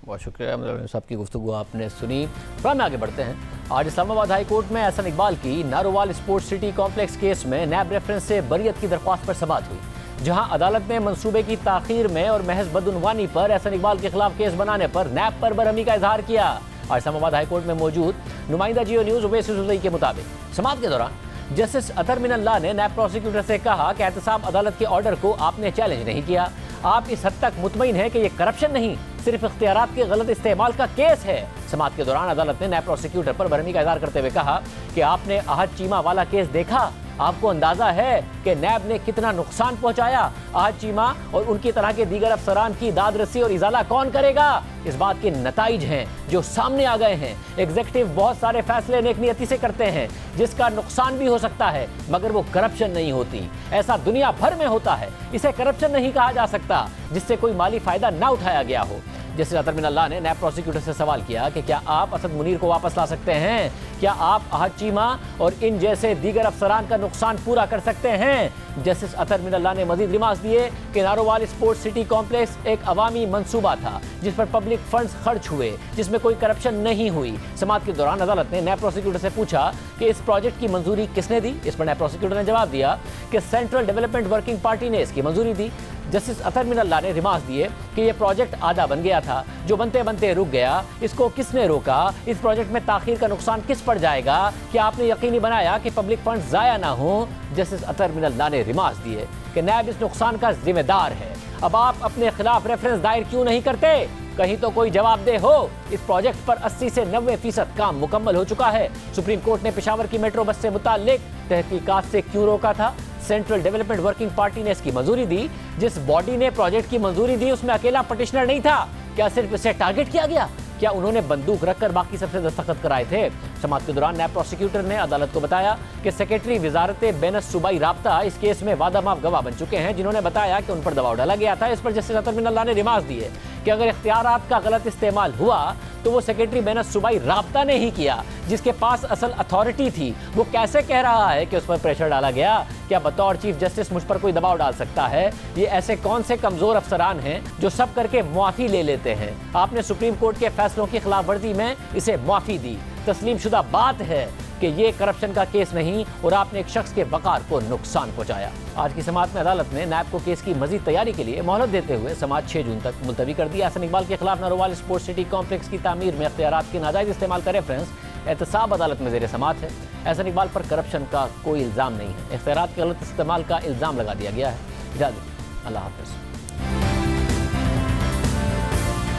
बहुत शुक्रिया सबकी गुफ्तगू आपने सुनी। प्रोग्राम में आगे बढ़ते हैं। आज इस्लामाबाद हाई कोर्ट में एहसन इकबाल की Narowal sports city complex case में नैब रेफरेंस से बरियत की दरख्वास्त पर समाअत हुई, जहां अदालत ने मंसूबे की ताखीर में और महज बदउनवानी पर एहसन इकबाल के खिलाफ केस बनाने पर नैब पर बरहमी का इजहार किया। आज इस्लामाबाद हाई कोर्ट में मौजूद नुमाइंदा जियो न्यूज़ उवैस यूसुफ़ज़ई के मुताबिक समाअत के दौरान जस्टिस अतर मिनल्लाह ने नैब प्रोसिक्यूटर से कहा कि एहतसाब अदालत के ऑर्डर को आपने चैलेंज नहीं किया, आप इस हद तक मुतमईन हैं कि यह करप्शन नहीं सिर्फ इख्तियारात के गलत इस्तेमाल का केस है। समाअत के दौरान अदालत ने नैब प्रोसिक्यूटर पर बरहमी का इजहार करते हुए कहा कि आपने आहद चीमा वाला केस देखा, आपको अंदाजा है कि नैब ने कितना नुकसान पहुंचाया। आहद चीमा और उनकी तरह के दीगर अफसरान की दादरसी और इजाला कौन करेगा? इस बात के नताइज हैं जो सामने आ गए हैं। एग्जीक्यूटिव बहुत सारे फैसले नेकनियती से करते हैं जिसका नुकसान भी हो सकता है, मगर वो करप्शन नहीं होती। ऐसा दुनिया भर में होता है, इसे करप्शन नहीं कहा जा सकता जिससे कोई माली फायदा ना उठाया गया हो। जस्टिस अतर मिनल्लाह ने नैब प्रोसिक्यूटर से सवाल किया कि क्या आप असद मुनीर को वापस ला सकते हैं? क्या आप आहद चीमा और इन जैसे दीगर अफसरान का नुकसान पूरा कर सकते हैं? जस्टिस अतर मिनल्लाह ने मजीद रिमार्क्स दिए कि नारोवाल स्पोर्ट्स सिटी कॉम्प्लेक्स एक अवामी मंसूबा था जिस पर पब्लिक फंड्स खर्च हुए, जिसमें कोई करप्शन नहीं हुई। समाअत के दौरान अदालत ने नैब प्रोसिक्यूटर से पूछा कि इस प्रोजेक्ट की मंजूरी किसने दी? इस पर नैब प्रोसिक्यूटर ने जवाब दिया कि सेंट्रल डेवलपमेंट वर्किंग पार्टी ने इसकी मंजूरी दी। जस्टिस अतर मिनल्लाह ने रिमार्क्स दिए कि यह प्रोजेक्ट आधा बन गया था, जो बनते बनते रुक गया, इसको किसने रोका? इस प्रोजेक्ट में ताखीर का नुकसान किस पर जाएगा? क्या आपने यकीनी बनाया कि पब्लिक फंड जाया ना हो? जस्टिस अतर मिनल्लाह ने रिमार्क्स दिए कि नैब इस नुकसान का जिम्मेदार है। अब आप अपने खिलाफ रेफरेंस दायर क्यों नहीं करते? कहीं तो कोई जवाबदेह हो। इस प्रोजेक्ट पर 80 से 90% काम मुकम्मल हो चुका है। सुप्रीम कोर्ट ने पेशावर की मेट्रो बस से मुताल्लिक तहकीकात से क्यों रोका था? सेंट्रल डेवलपमेंट वर्किंग पार्टी ने इसकी मंजूरी दी। जिस बॉडी ने प्रोजेक्ट की मंजूरी दी उसमें अकेला पटिशनर नहीं था। क्या सिर्फ इसे टारगेट किया गया? क्या उन्होंने बंदूक रखकर बाकी सबसे दस्तखत कराए थे? समाअत के दौरान नैब प्रोसिक्यूटर ने अदालत को बताया कि सेक्रेटरी वजारत बैनस सूबाई राब्ता इस केस में वादा माफ गवाह बन चुके हैं, जिन्होंने बताया कि उन पर दबाव डाला गया था। इस पर जस्टिस अतर मिनल्लाह ने रिमार्क्स दिए कि अगर इख्तियारात का गलत इस्तेमाल हुआ तो वो सेक्रेटरी मेहनत सूबाई राब्ता ने ही किया, जिसके पास असल अथॉरिटी थी। वो कैसे कह रहा है कि उस पर प्रेशर डाला गया? क्या बतौर चीफ जस्टिस मुझ पर कोई दबाव डाल सकता है? ये ऐसे कौन से कमजोर अफसरान हैं जो सब करके मुआफी ले लेते हैं? आपने सुप्रीम कोर्ट के फैसलों की खिलाफवर्जी में इसे मुआफी दी। तस्लीम शुदा बात है कि ये करप्शन का केस नहीं और आपने एक शख्स के वकार को नुकसान पहुंचाया। आज की समाअत में अदालत ने नैब को केस की मजीद तैयारी के लिए मोहलत देते हुए समाअत 6 जून तक मुलतवी कर दी। एहसन इकबाल के खिलाफ नरोवाल स्पोर्ट्स सिटी कॉम्प्लेक्स की तामीर में अख्तियारात के नाजायज इस्तेमाल का रेफरेंस एहतसाब अदालत में ज़ेर समाअत है। एहसन इकबाल पर करप्शन का कोई इल्ज़ाम नहीं है, इख्तियारात के गलत इस्तेमाल का इल्ज़ाम लगा दिया गया है। इजाज़त, अल्लाह हाफ़िज़।